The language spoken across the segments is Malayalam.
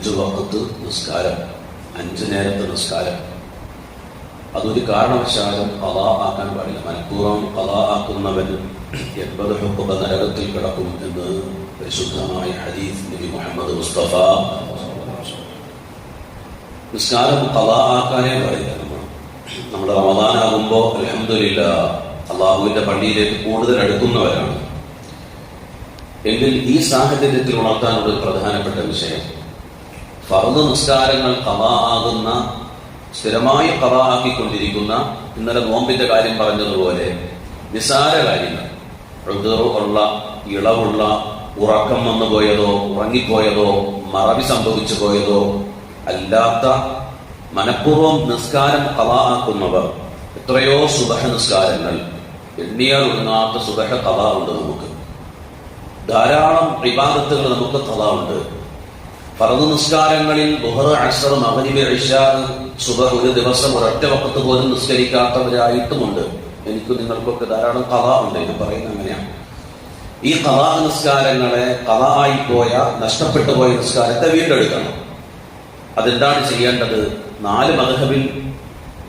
5 വഖത്ത് നിസ്കാരം, 5 നേരത്തെ നിസ്കാരം, അതൊരു കാരണവശാലും ഖളാ ആക്കാൻ പാടില്ല. മനഃപൂർവ്വം ഖളാ ആക്കുന്നവന് 80 ഹുക്ബ നരകത്തിൽ കിടക്കും എന്ന് പരിശുദ്ധമായ ഹദീസ് നബി മുഹമ്മദ് മുസ്തഫ. നിസ്കാരം ഖളാ ആക്കാനേ പാടില്ല. നമ്മൾ റമദാനാകുമ്പോൾ അൽഹംദുലില്ലാഹ് അള്ളാഹുവിന്റെ പള്ളിയിലേക്ക് കൂടുതൽ അടുക്കുന്നവരാണ് എങ്കിൽ ഈ സാഹചര്യത്തിൽ ഉണർത്താനുള്ള ഒരു പ്രധാനപ്പെട്ട വിഷയം, ഫർദ് നിസ്കാരങ്ങൾ ഖളാ ആകുന്ന, സ്ഥിരമായി ഖളാ ആക്കിക്കൊണ്ടിരിക്കുന്ന, ഇന്നലെ നോമ്പിന്റെ കാര്യം പറഞ്ഞതുപോലെ നിസാര കാര്യങ്ങൾ, ഉള്ള ഇളവുള്ള, ഉറക്കം വന്നു പോയതോ ഉറങ്ങിപ്പോയതോ മറവി സംഭവിച്ചു പോയതോ അല്ലാത്ത മനഃപൂർവ്വം നിസ്കാരം ഖളാ ആക്കുന്നവർ, എത്രയോ സുബഹ നിസ്കാരങ്ങൾ, എണ്ണിയാൽ ഒടുങ്ങാത്ത സുബഹ ഖളാ ഉണ്ട്. നമുക്ക് ധാരാളം ഇബാദത്തുകൾ നമുക്ക് ഖളാ ഉണ്ട്. ഫർദ് നിസ്കാരങ്ങളിൽ ദുഹർ, അസ്ർ, മഗ്രിബ്, ഇശാ, സുബഹ് ഒരു ദിവസം ഒരൊറ്റ വഖത്ത് പോലും നിസ്കരിക്കാത്തവരായിട്ടുമുണ്ട്. എനിക്ക് നിങ്ങൾക്കൊക്കെ ധാരാളം ഖളാ ഉണ്ട്. ഇത് പറയുന്നത് അങ്ങനെയാണ്. ഈ ഖളാ നിസ്കാരങ്ങളെ, ഖളാ ആയിപ്പോയ, നഷ്ടപ്പെട്ടു പോയ നിസ്കാരത്തെ വീണ്ടെടുക്കണം. അതെന്താണ് ചെയ്യേണ്ടത്? 4 മദ്ഹബിൽ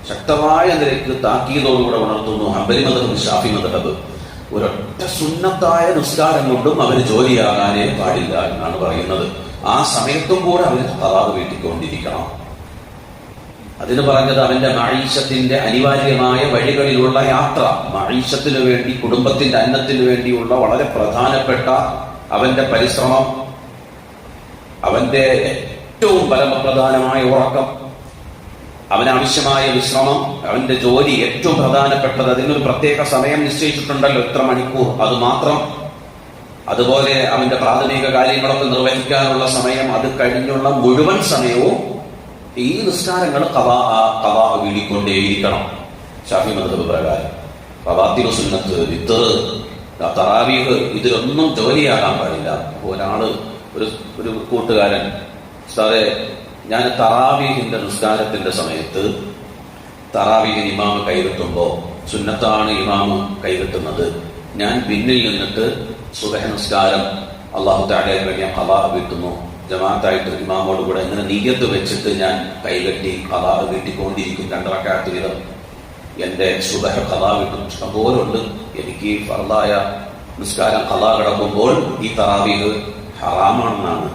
ശക്തമായ നിലയ്ക്ക് താക്കീതോടുകൂടെ ഉണർത്തുന്നു. ഹംബലി മദ്ഹബ്, ഷാഫി മദ്ഹബ് ഒരൊറ്റ സുന്നത്തായ നിസ്കാരം കൊണ്ടും അവര് ജോലിയാകാനേ പാടില്ല എന്നാണ് പറയുന്നത്. ആ സമയത്തും കൂടെ അവർ ഖളാ വീട്ടിക്കൊണ്ടിരിക്കണം. അതിന് പറഞ്ഞത് അവന്റെ മഈശത്തിന്റെ അനിവാര്യമായ വഴികളിലുള്ള യാത്ര, മഈശത്തിനു വേണ്ടി, കുടുംബത്തിന്റെ അന്നത്തിനു വേണ്ടിയുള്ള വളരെ പ്രധാനപ്പെട്ട അവന്റെ പരിശ്രമം, അവന്റെ ഏറ്റവും പരമപ്രധാനമായ ഉറക്കം, അവനാവശ്യമായ വിശ്രമം, അവന്റെ ജോലി ഏറ്റവും പ്രധാനപ്പെട്ടത്, അതിനൊരു പ്രത്യേക സമയം നിശ്ചയിച്ചിട്ടുണ്ടല്ലോ, എത്ര മണിക്കൂർ, അത് മാത്രം. അതുപോലെ അവന്റെ പ്രാഥമിക കാര്യങ്ങളൊക്കെ നിർവഹിക്കാനുള്ള സമയം, അത് കഴിഞ്ഞുള്ള മുഴുവൻ സമയവും ഈ നിസ്കാരങ്ങൾ ഖളാ വീടിക്കൊണ്ടേയിരിക്കണം. ശാഫി മദ്ഹബ് പ്രകാരം റവാത്തിബ് സുന്നത്ത്, വിത്ർ, തറാവീഹ് ഇതിലൊന്നും ജോലിയാകാൻ പാടില്ല. ഒരാള്, ഒരു കൂട്ടുകാരൻ, സാറേ ഞാൻ തറാവീഹിന്റെ നിസ്കാരത്തിന്റെ സമയത്ത് തറാവീഹിന് ഇമാമ് കൈകെട്ടുമ്പോ, സുന്നത്താണ് ഇമാമ് കൈകെട്ടുന്നത്, ഞാൻ പിന്നിൽ നിന്നിട്ട് സുബഹ നിസ്കാരം അല്ലാഹു തആലയ്ക്ക് വേണ്ടി ഞാൻ ഖളാ വീട്ടുന്നു, ജമാഅത്തായിട്ട് ഇമാമോട് കൂടെ ഇങ്ങനെ നിയ്യത്ത് വെച്ചിട്ട് ഞാൻ കൈകെട്ടി ഖളാ വീട്ടിക്കൊണ്ടിരിക്കും. 2 റക്അത്ത് വീതം എന്റെ സുബഹ ഖളാ വീട്ടും. ഇഷ്ടംപോലെ ഉണ്ട്. എനിക്ക് ഫർദായ നിസ്കാരം ഖളാ കിടക്കുമ്പോൾ ഈ തറാവീഹ് ഹറാമാണെന്നാണ്.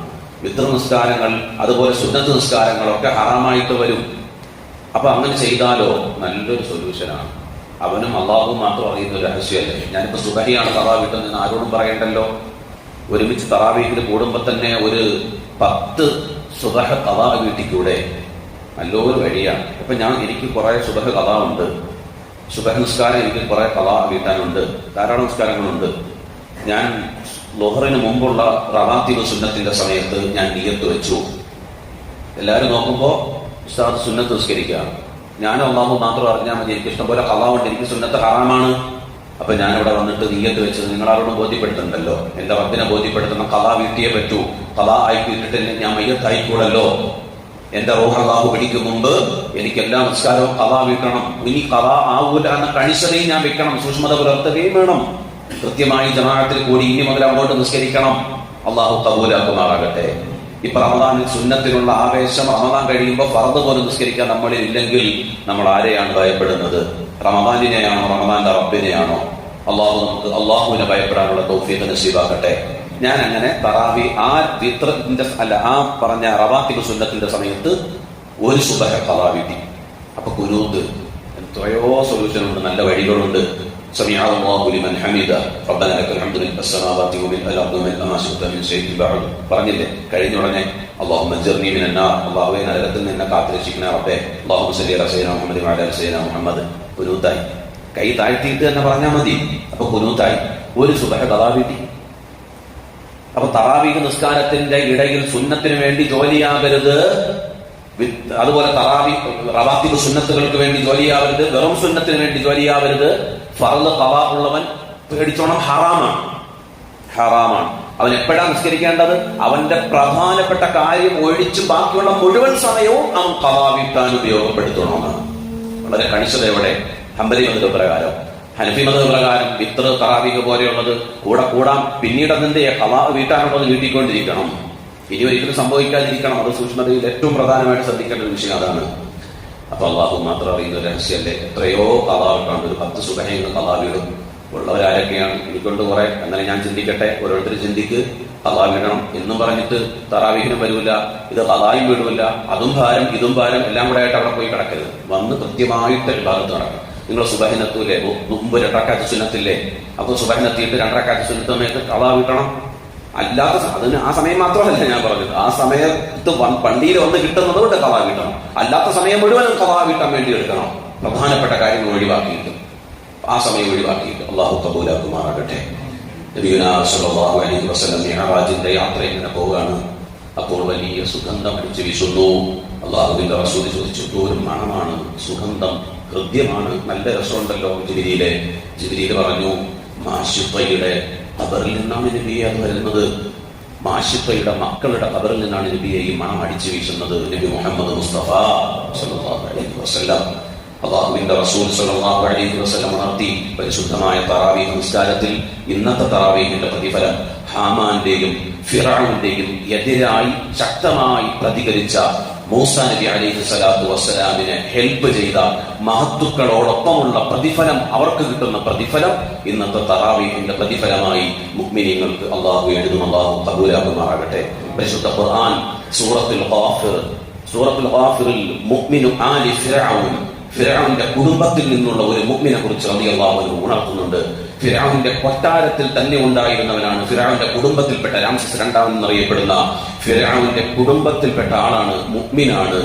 വിത്ർ നിസ്കാരങ്ങൾ, അതുപോലെ സുന്നത്ത് നിസ്കാരങ്ങളൊക്കെ ഹറാമായിട്ട് വരും. അപ്പൊ അങ്ങനെ ചെയ്താലോ നല്ലൊരു സൊല്യൂഷനാണ്. അവനും അള്ളാഹുവും മാത്രം അറിയുന്ന ഒരു രഹസ്യമല്ലേ. ഞാനിപ്പോ സുബഹിയാണ് ഖളാ വീട്ടുന്നതെന്ന് ആരോടും പറയണ്ടല്ലോ. ഒരുമിച്ച് തറാവീഹിൽ കൂടുമ്പോ തന്നെ ഒരു 10 സുബഹ ഖളാ വീട്ടിക്കൂടെ? നല്ലൊരു വഴിയാണ്. അപ്പൊ എനിക്ക് കുറെ സുബഹ ഖളാ ഉണ്ട്. സുബഹ നിസ്കാരം എനിക്ക് കുറെ ഖളാ വീട്ടാനുണ്ട്, ധാരാളം നിസ്കാരങ്ങളുണ്ട്. ഞാൻ ളുഹറിന് മുമ്പുള്ള റവാത്തിബ് സുന്നത്തിന്റെ സമയത്ത് ഞാൻ നിയ്യത്ത് വെച്ചു. എല്ലാവരും നോക്കുമ്പോ ഉസ്താദ് സുന്നത്ത് നിസ്കരിക്കുക, ഞാൻ അല്ലാഹു മാത്രം അറിഞ്ഞാൽ മതി, എനിക്ക് ഇഷ്ടംപോലെ ഖളാ ഉണ്ട്, എനിക്ക് സുന്നത്ത് ഹറാമാണ്. അപ്പൊ ഞാനിവിടെ വന്നിട്ട് നിയ്യത്ത് വെച്ചത് നിങ്ങളാരോടും ബോധ്യപ്പെടുത്തുന്നുണ്ടല്ലോ, എന്റെ റബ്ബിനെ ബോധ്യപ്പെടുത്തുന്ന ഖളാ വീട്ടിയേ പറ്റൂ. ഖളാ ആയി വീട്ടിട്ട് ഞാൻ മയ്യത്തായിക്കൂടല്ലോ. എന്റെ റൂഹ് അല്ലാഹു പിടിക്കും മുമ്പ് എനിക്ക് എല്ലാ നിസ്കാരവും ഖളാ വീട്ടണം. ഇനി ഖളാ ആവൂല എന്ന കണിശതയും ഞാൻ വെക്കണം, സൂക്ഷ്മത പുലർത്തുകയും വേണം. കൃത്യമായി ജമാഅത്തിൽ കൂടി ഇനി മുതൽ അങ്ങോട്ട് നിസ്കരിക്കണം. അള്ളാഹു ഖബൂലാക്കുമാറാകട്ടെ. ഇപ്പൊ റമദാനിൽ സുന്നത്തിനുള്ള ആവേശം, റമദാൻ കഴിയുമ്പോൾ ഫർദ് പോലും നിസ്കരിക്കാൻ നമ്മളിൽ ഇല്ലെങ്കിൽ നമ്മൾ ആരെയാണ് ഭയപ്പെടുന്നത്? റമദാനിനെയാണോ? റമദാന്റെ റബ്ബിനെയാണോ? നമുക്ക് അള്ളാഹുവിനെ ഭയപ്പെടാനുള്ള തൗഫീഖ് നസീബാക്കട്ടെ. ഞാൻ അങ്ങനെ തറാവി ആ പറഞ്ഞ റവാത്തിബ് സുന്നത്തിന്റെ സമയത്ത് ഒരു സുബഹ ഖളാ വീട്ടി. അപ്പൊ കുനൂത്ത്, എത്രയോ സൊല്യൂഷൻ ഉണ്ട്, നല്ല വഴികളുണ്ട്. سمع الله لمن حمده ربنا لك الحمد ملء السماوات وملء الارض وملء ما شئت من شيء بعد. പറഞ്ഞില്ലേ? കഴിഞ്ഞ ഉടനെ اللهم اجرني من النار, അല്ലാഹുവേ നരകത്തിൽ നിന്ന് കാത്തുരക്ഷിക്കണേ റബ്ബേ. اللهم صل على سيدنا محمد وعلى ال سيدنا محمد. കുനൂത്തായി, കൈ താഴ്ത്തിയിട്ട് തന്നെ പറഞ്ഞാൽ മതി. അപ്പൊ കുനൂത്തായി, ഒരു സുബഹ ഖളാ വീട്ടി. അപ്പൊ തറാവീഹ് നിസ്കാരത്തിന്റെ ഇടയിൽ സുന്നത്തിന് വേണ്ടി ജോലിയാകരുത്. അതുപോലെ റവാത്തിബ് സുന്നത്തുകൾക്ക് വേണ്ടി ജോലിയാവരുത്, വെറും സുന്നത്തിന് വേണ്ടി ജോലിയാവരുത്. ഫർദ് ഖളാ ഉള്ളവൻ പേടിച്ചോണം, ഹറാമാണ്. അവൻ എപ്പോഴാണ് നിസ്കരിക്കേണ്ടത്? അവന്റെ പ്രധാനപ്പെട്ട കാര്യം ഒഴിച്ച് ബാക്കിയുള്ള മുഴുവൻ സമയവും അവൻ ഖളാ വീട്ടാൻ ഉപയോഗപ്പെടുത്തണമെന്നാണ് വളരെ കണിശതയോടെ ഹംബലി മദ്ഹബ് പ്രകാരം. ഹനഫി മദ്ഹബ് പ്രകാരം വിത്ർ, തറാവീഹ് പോലെയുള്ളത് കൂടാം. പിന്നീട് അതിന്റെ ഖളാ വീട്ടാനുള്ളത് വീട്ടിക്കൊണ്ടിരിക്കണം. ഇനി ഒരിക്കലും സംഭവിക്കാതിരിക്കണം. അത് സൂക്ഷ്മതയിൽ ഏറ്റവും പ്രധാനമായിട്ട് ശ്രദ്ധിക്കേണ്ട ഒരു വിഷയം അതാണ്. അപ്പൊ അള്ളാഹു മാത്രം അറിയുന്ന ഒരു രഹസ്യമല്ലേ. എത്രയോ കഥാവിട്ടാണ്, ഒരു 10 സുബഹങ്ങൾ കഥാവിടും. ഉള്ളവരാരൊക്കെയാണ്? എനിക്കൊണ്ട് കുറെ. അങ്ങനെ ഞാൻ ചിന്തിക്കട്ടെ, ഓരോരുത്തർ ചിന്തിക്ക്. കഥാവിടണം എന്നും പറഞ്ഞിട്ട് തറാവീഹിനും വരൂല, ഇത് കഥായും വിടൂല, അതും ഭാരം ഇതും ഭാരം എല്ലാം കൂടെ ആയിട്ട് അവിടെ പോയി കിടക്കരുത്. വന്ന് കൃത്യമായിട്ട് ഭാഗത്ത് നടക്കണം. നിങ്ങൾ സുബഹിനെത്തൂലേ, മുമ്പ് 2 റക്അത്ത് സുന്നത്തില്ലേ? അപ്പൊ സുബഹിനെത്തിയിട്ട് 2 റക്അത്ത് സുന്നത്ത് സമയത്ത് കഥാ വീട്ടണം. അല്ലാത്ത അതിന് ആ സമയം മാത്രമല്ല ഞാൻ പറഞ്ഞത്, ആ സമയത്ത് പള്ളിയിൽ വന്ന് കിട്ടുന്നത് കൊണ്ട് കഥാ വീട്ടണം. അല്ലാത്ത സമയം മുഴുവനും കഥാ വീട്ടാൻ വേണ്ടി എടുക്കണം. പ്രധാനപ്പെട്ട കാര്യങ്ങൾ ഒഴിവാക്കിയിട്ട്, ആ സമയം ഒഴിവാക്കിയിട്ട്. അള്ളാഹു കബൂലാക്കുമാറാകട്ടെ. നബിയുനാ സ്വല്ലല്ലാഹു അലൈഹി വസല്ലം മിഅ്റാജിന്റെ യാത്ര ഇങ്ങനെ പോവുകയാണ്. അപ്പോൾ വലിയ സുഗന്ധം അടിച്ചു വീശുന്നു. അള്ളാഹുവിന്റെ റസൂൽ ചോദിച്ചു, ഒരു മണമാണ്, സുഗന്ധം, ഹൃദ്യമാണ്, നല്ല രസമുണ്ടല്ലോ. ജിബ്രീൽ പറഞ്ഞു, മാഷിത്തയുടെ ഖബറിൽ നിന്നാണ് നബിയെ അത് വരുന്നത്. മാഷിത്തയുടെ മക്കളുടെ ഖബറിൽ നിന്നാണ് നബിയെ ഈ മണം അടിച്ചു വീശുന്നത്. നബി മുഹമ്മദ് മുസ്തഫ സ്വല്ലല്ലാഹു അലൈഹി വസല്ലം, അള്ളാഹുവിന്റെ റസൂൽ സ്വല്ലല്ലാഹു അലൈഹി വസല്ലം നടത്തി പരിശുദ്ധമായ തറാവീഹ് നമസ്കാരത്തിൽ ഇന്നത്തെ തറാവീഹിന്റെ പ്രതിഫലം ഹാമാന്റെയും ഫിറഔന്റെയും എതിരായി ശക്തമായി പ്രതികരിച്ച മൂസാ നബി അലൈഹി സ്വലാത്തു വസ്സലാമിനെ ഹെൽപ്പ് ചെയ്ത മഹത്തുക്കളോടൊപ്പമുള്ള പ്രതിഫലം, അവർക്ക് കിട്ടുന്ന പ്രതിഫലം ഇന്നത്തെ തറാവീഹിന്റെ പ്രതിഫലമായി മുഅ്മിനീങ്ങൾക്ക് അള്ളാഹു എഴുതും. അള്ളാഹു ഖബൂലാക്കുമാറാകട്ടെ. പരിശുദ്ധ ഖുർആൻ സൂറത്തുൽ ഗാഫിറിൽ മുഅ്മിനു ആലി ഫിർഔൻ, ഫിർഔന്റെ കുടുംബത്തിൽ നിന്നുള്ള ഒരു മുഅ്മിനെ കുറിച്ച് റളിയല്ലാഹു അൻഹു ഉണർത്തുന്നുണ്ട്. ഫിർഔന്റെ കൊട്ടാരത്തിൽ തന്നെ ഉണ്ടായിരുന്നവനാണ്, ഫിർഔന്റെ കുടുംബത്തിൽപ്പെട്ട, രാംസസ് രണ്ടാമൻ എന്നറിയപ്പെടുന്ന ഫിർഔന്റെ കുടുംബത്തിൽപ്പെട്ട ആളാണ്, മുഅ്മിനാണ്.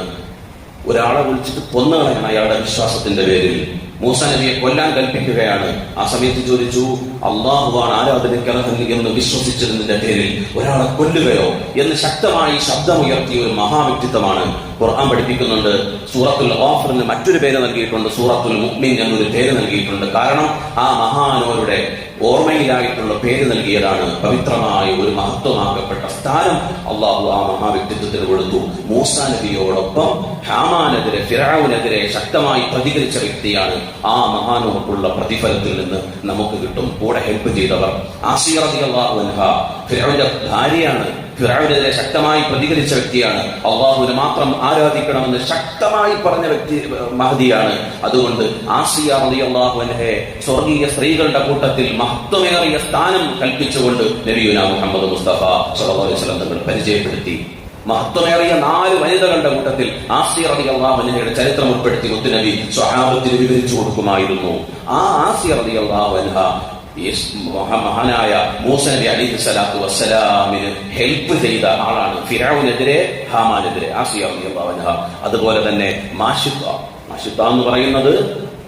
ഒരാളെ വിളിച്ചിട്ട് കൊന്നുകളയാണ് അയാളുടെ വിശ്വാസത്തിന്റെ പേരിൽ. മൂസാ നബിയെ കൊല്ലാൻ കൽപ്പിക്കുകയാണ്. ആ സമയത്ത് ചോദിച്ചു, അള്ളാഹുവാണ് ആരാധനയ്ക്കർഹൻ എന്ന് വിശ്വസിച്ചതിന്റെ പേരിൽ ഒരാളെ കൊല്ലുകയോ എന്ന് ശക്തമായി ശബ്ദമുയർത്തിയ ഒരു മഹാവ്യക്തിത്വമാണ്. ഖുർആൻ പഠിപ്പിക്കുന്നുണ്ട്, സൂറത്തുൽ ഗാഫിറിന് മറ്റൊരു പേര് നൽകിയിട്ടുണ്ട്, സൂറത്തുൽ മുഅ്മിൻ എന്നൊരു പേര് നൽകിയിട്ടുണ്ട്. കാരണം ആ മഹാനോരുടെ ഓർമ്മയിലായിട്ടുള്ള പേര് നൽകിയതാണ്. പവിത്രമായ ഒരു മഹത്വമാക്കപ്പെട്ട സ്ഥാനം അള്ളാഹു ആ മഹാവ്യക്തിത്വത്തിന് കൊടുത്തു. മൂസാ നബിയോടൊപ്പം ഹാമാനെതിരെ, ഫിർഔനെതിരെ ശക്തമായി പ്രതികരിച്ച വ്യക്തിയാണ്. ആ മഹാനോർക്കുള്ള പ്രതിഫലത്തിൽ നിന്ന് നമുക്ക് കിട്ടും. കൂടെ ഹെൽപ്പ് ചെയ്തവർ ആസിയ റളിയല്ലാഹു അൻഹ, ഫിർഔന്റെ ഭാര്യയാണ്. ഫിർഔനെതിരെ ശക്തമായി പ്രതികരിച്ച വ്യക്തിയാണ്. അള്ളാഹുവിനെ മാത്രം ആരാധിക്കണമെന്ന് ശക്തമായി പറഞ്ഞ വ്യക്തി മഹദിയാണ്. അതുകൊണ്ട് ആസിയ റളിയല്ലാഹു അൻഹയെ സ്വർഗീയ സ്ത്രീകളുടെ കൂട്ടത്തിൽ മഹത്വമേറിയ സ്ഥാനം കൽപ്പിച്ചുകൊണ്ട് നബിയുനാ മുഹമ്മദ് മുസ്തഫ സ്വല്ലല്ലാഹു അലൈഹി വസല്ലം തങ്ങൾ പരിചയപ്പെടുത്തി. മഹത്വമേറിയ 4 വനിതകളുടെ കൂട്ടത്തിൽ ആസിയ റളിയല്ലാഹു അൻഹയുടെ ചരിത്രം ഉൾപ്പെടുത്തി മുത്തുനബി സ്വഹാബത്തിന് വിവരിച്ചു കൊടുക്കുമായിരുന്നു. ആ ആസിയ റളിയല്ലാഹു അൻഹ മഹാനായ മൂസാ നബി അലൈഹി സ്വലാത്തു വസ്സലാമിന് ഹെൽപ്പ് ചെയ്ത ആളാണ്. ഫിർഔനെതിരെ, ഹാമാനെതിരെ ആസിയ റളിയല്ലാഹു അൻഹ. അതുപോലെ തന്നെ മാഷിത്ത എന്ന് പറയുന്നത്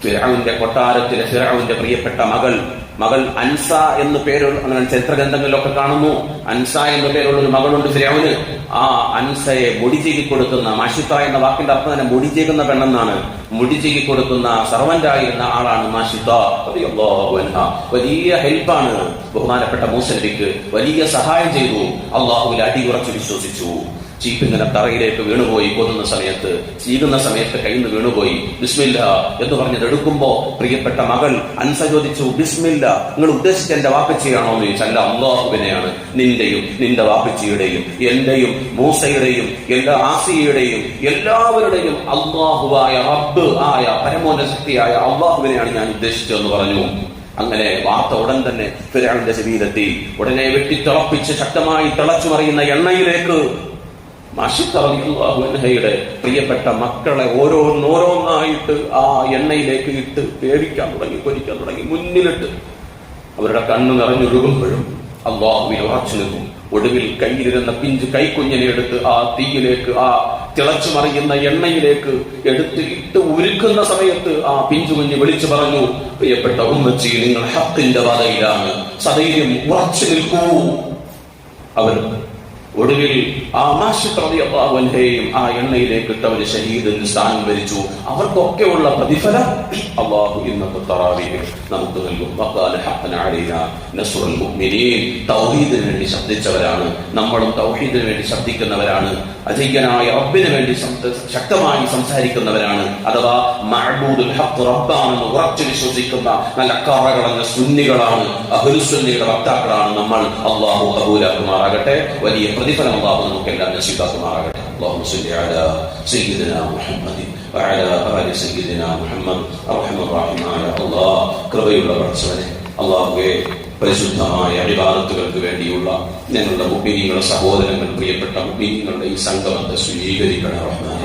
ഫിർഔന്റെ കൊട്ടാരത്തിലെ ഫിർഔന്റെ പ്രിയപ്പെട്ട മകൾ അൻസ എന്ന് പേരുള്ള, അങ്ങനെ ചരിത്ര ഗ്രന്ഥങ്ങളിലൊക്കെ കാണുന്നു, അൻസ എന്ന പേരുള്ള ഒരു മകളുണ്ട് ഫിർഔന്. ആ അൻസയെ മുടിചീകി കൊടുക്കുന്ന, മാഷിത്ത എന്ന വാക്കിന്റെ അർത്ഥം തന്നെ മുടിചീകുന്ന പെണ്ണെന്നാണ്. മുടിചീകി കൊടുക്കുന്ന സർവന്റ് ആയിരുന്ന ആളാണ് മാഷിത്ത റളിയല്ലാഹു അൻഹ. വലിയ ഹെൽപ്പാണ് ബഹുമാനപ്പെട്ട മൂസാ നബിക്ക്, വലിയ സഹായം ചെയ്തു. അള്ളാഹുവിൽ അടിയുറച്ച് വിശ്വസിച്ചു. ചീപ്പിങ്ങനെ തറയിലേക്ക് വീണുപോയി. കൊതുന്ന സമയത്ത്, ചീകുന്ന സമയത്ത് കയ്യിൽ നിന്ന് വീണുപോയി. ബിസ്മില്ല എന്ന് പറഞ്ഞത് എടുക്കുമ്പോ പ്രിയപ്പെട്ട മകൾ അൻസ ചോദിച്ചു, ബിസ്മില്ല, നിങ്ങൾ ഉദ്ദേശിച്ച എന്റെ വാപ്പച്ചിയാണോ എന്ന് ചോദിച്ചു. അല്ല, അള്ളാഹുവിനെയാണ്. നിന്റെയും നിന്റെ വാപ്പച്ചിയുടെയും എന്റെയും മൂസയുടെയും എല്ലാ ആസിയയുടെയും എല്ലാവരുടെയും അള്ളാഹുവായ റബ്ബ് ആയ പരമോന്നത ശക്തിയായ അള്ളാഹുവിനെയാണ് ഞാൻ ഉദ്ദേശിച്ചതെന്ന് പറഞ്ഞു. അങ്ങനെ വാർത്ത ഉടൻ തന്നെ ഫിർഔന്റെ ചെവിയിലെത്തി. ഉടനെ വെട്ടിത്തിളപ്പിച്ച് ശക്തമായി തിളച്ചു മറിയുന്ന എണ്ണയിലേക്ക് മാഷിത്ത റളിയല്ലാഹു അൻഹയുടെ പ്രിയപ്പെട്ട മക്കളെ ഓരോന്നോരോന്നായിട്ട് ആ എണ്ണയിലേക്ക് ഇട്ട് വേവിക്കാൻ തുടങ്ങി, പൊരിക്കാൻ തുടങ്ങി. മുന്നിലിട്ട് അവരുടെ കണ്ണ് നിറഞ്ഞൊഴുകുമ്പോഴും അല്ലാഹുവിൽ ഉറച്ചു നിന്നു. ഒടുവിൽ കയ്യിലിരുന്ന പിഞ്ച് കൈക്കുഞ്ഞിനെ എടുത്ത് ആ തീയിലേക്ക്, ആ തിളച്ചു മറിയുന്ന എണ്ണയിലേക്ക് എടുത്ത് ഇട്ട് ഉരുക്കുന്ന സമയത്ത് ആ പിഞ്ചു കുഞ്ഞ് വിളിച്ചു പറഞ്ഞു, പ്രിയപ്പെട്ട ഉമ്മച്ചി, നിങ്ങൾ ഹഖിന്റെ പാതയിലാണ്, സധൈര്യം ഉറച്ചു നിൽക്കൂ. അവർ ഒടുവിൽ ആ മാഷിത്ത റളിയല്ലാഹു അൻഹയെയും ആ എണ്ണയിലേക്ക് ഇട്ടവര് ഷഹീദിന് സ്ഥാനം വരിച്ചു. അവർക്കൊക്കെയുള്ള പ്രതിഫലം അല്ലാഹു ഇന്നത്തെ തറാവീഹ് നമുക്ക് നൽകും. വഖാല ഹഖ്ഖൻ അലൈനാ നസ്റുൽ മുഅ്മിനീൻ. തൗഹീദിന് വേണ്ടി ശബ്ദിച്ചവരാണ് നമ്മളും, തൗഹീദിന് വേണ്ടി ശബ്ദിക്കുന്നവരാണ്, അജയ്യനായ റബ്ബിന് വേണ്ടി ശക്തമായി സംസാരിക്കുന്നവരാണ്. അഥവാ മഅബൂദുൽ ഹഖ് റബ്ബാണെന്ന് ഉറച്ചു വിശ്വസിക്കുന്ന നല്ല കറകളഞ്ഞ സുന്നികളാണ്, അഹ്ലുസുന്നയുടെ വക്താക്കളാണ് നമ്മൾ. അല്ലാഹു ഖബൂലാക്കുമാറാകട്ടെ. വലിയ പ്രതിഫലം അല്ലാഹു നമുക്കെല്ലാം നസീബാക്കുമാറാകട്ടെ. അല്ലാഹുമ്മ സ്വല്ലി അലാ സയ്യിദിനാ മുഹമ്മദ് വഅലാ ആലി സയ്യിദിനാ മുഹമ്മദ്. അർഹമർ റഹീമായ അല്ലാഹ്, കൃപയുള്ള പടച്ചവനെ, അല്ലാഹുവേ, പരിശുദ്ധമായ ഇബാദത്തുകൾക്ക് വേണ്ടിയുള്ള ഞങ്ങളുടെ മുഅ്മിനീങ്ങളുടെ സഹോദരങ്ങൾ, പ്രിയപ്പെട്ട മുഅ്മിനീങ്ങളുടെ ഈ സംഗമത്തെ സ്വീകരിക്കണേ റഹ്മാനേ.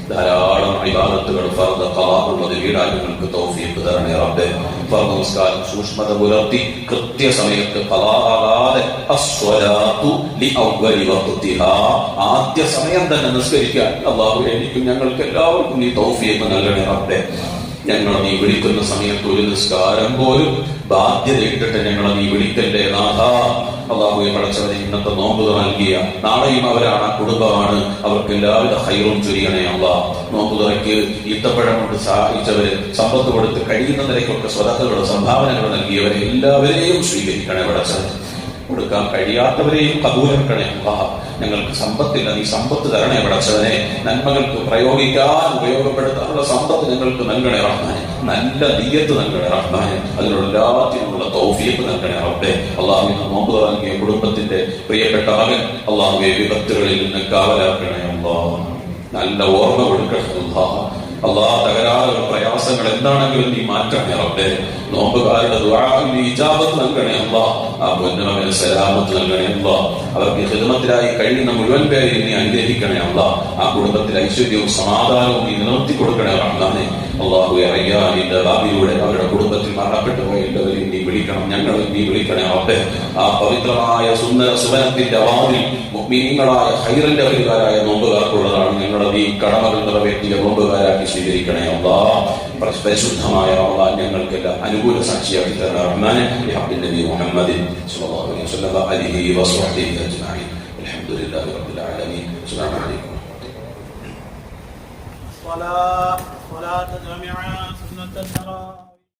ധാരാളം ഇബാദത്തുകൾ ഫർദ് ഖളാഉള്ളത് വീടാൻ ഞങ്ങൾക്ക് തൗഫീഖ് തരണേ റബ്ബേ. ഫർദ് നമസ്കാരം സൂക്ഷ്മത പുലർത്തി കൃത്യസമയത്ത് ഖളാആകാതെ അസ്വലാത്തു ലിഅവ്വലി വഖ്തിഹാ, ആദ്യ സമയം തന്നെ നിസ്കരിക്കാൻ അല്ലാഹു എനിക്കും ഞങ്ങൾക്ക് എല്ലാവർക്കും നീ തൗഫീഖ് നൽകണേ റബ്ബേ. ഞങ്ങളെ നീ വിളിക്കുന്ന സമയത്ത് ഒരു നിസ്കാരം പോലും ബാധ്യത ഇട്ടിട്ട് ഞങ്ങളെ നീ വിളിക്കല്ലേ നാഥ. അല്ലാഹുവേ, പടച്ചവനെ, ഇന്നത്തെ നോമ്പ് നൽകിയ നാളെയും അവരാണ്, ആ കുടുംബമാണ്, അവർക്ക് എല്ലാവിധ ഹൈറും ചൊരിയണേ അല്ലാഹ്. നോമ്പ് തുറയ്ക്ക് ഈത്തപ്പഴം കൊണ്ട് സഹായിച്ചവര്, സമ്പത്ത് കൊടുത്ത് കഴിയുന്ന നിലയ്ക്കൊക്കെ സ്വതക്കകൾ സംഭാവനകൾ നൽകിയവരെ എല്ലാവരെയും സ്വീകരിക്കണേ പടച്ചവനെ. കൊടുക്കാൻ കഴിയാത്തവരെയും കബൂലാക്കണേ അല്ലാഹ്. ഞങ്ങൾക്ക് സമ്പത്തില്ല, നീ സമ്പത്ത് തരണേ പടച്ചവനെ. നന്മകൾക്ക് പ്രയോഗിക്കാൻ ഉപയോഗപ്പെടുത്താനുള്ള സമ്പത്ത് ഞങ്ങൾക്ക് നൽകണേ റഹ്മാനെ. നല്ല നിയ്യത്ത് നൽകണേ റഹ്മാനെ. അതിനുള്ള എല്ലാത്തിനുമുള്ള തൗഫീഖ് നൽകണേ റബ്ബേ. അല്ലാഹു, നോമ്പ് തുറങ്ങിയ കുടുംബത്തിന്റെ പ്രിയപ്പെട്ട മകൻ അല്ലാഹുവേ, വിപത്തുകളിൽ നിന്ന് കാവലാക്കണേ അല്ലാഹ്. നല്ല ഓർമ്മ കൊടുക്കണേ അല്ലാഹ്. അല്ലാഹ്, തകരാറുകൾ, പ്രയാസങ്ങൾ എന്താണെങ്കിലും നീ മാറ്റണേ റബ്ബേ. നോമ്പുകാരുടെ ദുആഇന് ഇജാബത്ത് നൽകണേ അല്ലാഹ്. ആ പൊന്നുമകന് സലാമത്ത് നൽകണേ അല്ലാഹ്. അവർക്ക് ഖിദ്മത്തിലായി കഴിയുന്ന മുഴുവൻ പേരെയും നീ അനുഗ്രഹിക്കണേ അല്ലാഹ്. ആ കുടുംബത്തിൽ ഐശ്വര്യവും സമാധാനവും നീ നിലനിർത്തി കൊടുക്കണേ റഹ്മാനേ. അല്ലാഹുവേ, റയ്യാനിന്റെ ബാബിലൂടെ അവരുടെ കുടുംബത്തിൽ മരണപ്പെട്ടു പോയ എല്ലാവരെയും നീ വിളിക്കണം, ഞങ്ങളെയും നീ വിളിക്കണേ റബ്ബേ. ആ പവിത്രമായ സുന്ദര സുവനത്തിന്റെ വാതിൽ മുഅ്മിനീങ്ങളായ ഖൈറിന്റെ അഹലുകാരായ നോമ്പുകാർക്കുള്ളതാണ്. ഞങ്ങളെ നീ കടമകൾ നിറവേറ്റിയ നോമ്പുകാരാക്കി സ്വീകരിക്കണേ അല്ലാഹ്. പരിശുദ്ധമായ റമളാൻ ഞങ്ങൾക്കെല്ലാം അനുകൂല സാക്ഷിയാക്കി തരണേ റഹ്മാനേ. ബിഹഖ്ഖി നബി മുഹമ്മദ് സ്വല്ലല്ലാഹു അലൈഹി വസല്ലം അലിഹി വസ്വഹ്ബിഹി അജ്മഈൻ. അൽഹംദുലില്ലാഹി റബ്ബിൽ ആലമീൻ. അസ്സലാമു അലൈക്കും. صلاة جامعة سنة التراويح.